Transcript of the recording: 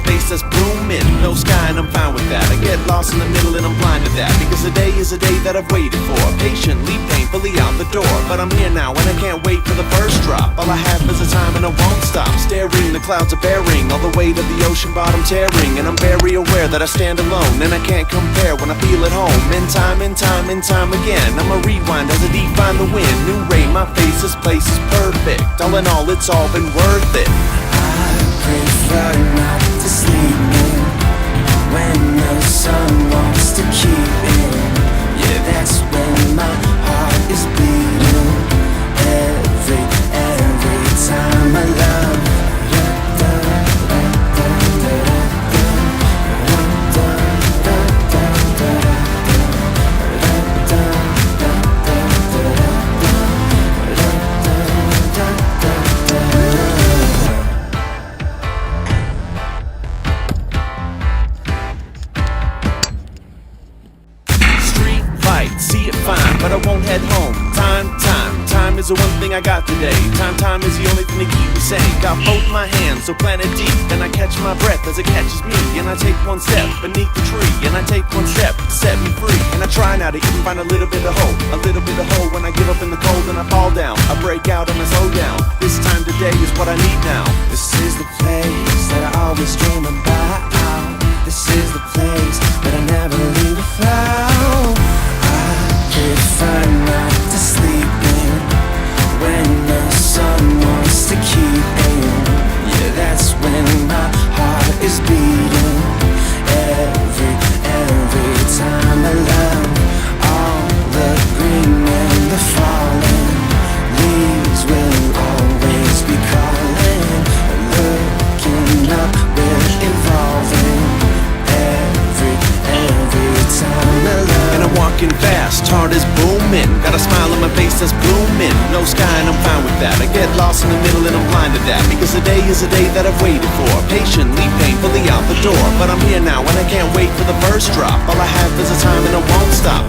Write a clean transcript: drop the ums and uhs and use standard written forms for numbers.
face that's blooming. No sky and I'm fine with that. I get lost in the middle and I'm blind to that, because the day is a day that I've waited for, patiently, painfully out the door. But I'm here now and I can't wait for the first drop. All I have is a time and I won't stop staring. The clouds are bearing all the weight of the ocean bottom tearing, and I'm very aware that I stand alone and I can't compare when I feel at home. In time and time and time again, I'ma rewind as I define the wind. New ray, my face, this place is perfect. All in all, it's all been worth it. I prefer not to sleep in when the sun wants to keep in. Yeah, that's when my heart is beating. Every time I love. See it fine, but I won't head home. Time is the one thing I got today. Time is the only thing to keep me sane. Got both my hands so planted deep, and I catch my breath as it catches me. And I take one step beneath the tree, and I take one step to set me free. And I try now to even find a little bit of hope, a little bit of hope when I give up in the cold and I fall down. I break out and I slow down. This time today is what I need now. This is the place that I always dream about. This is the place that I never leave without. Prefer not to sleep in when the sun wants to keep in. Yeah, that's when my heart is beating. Every time I love all the green and the falling leaves will always be calling. Looking up will evolving. Every time I love. And I'm walking fast, heart is booming. Got a smile on my face that's blooming. No sky and I'm fine with that. I get lost in the middle and I'm blind to that, because the day is a day that I've waited for, patiently, painfully out the door. But I'm here now and I can't wait for the first drop. All I have is a time and I won't stop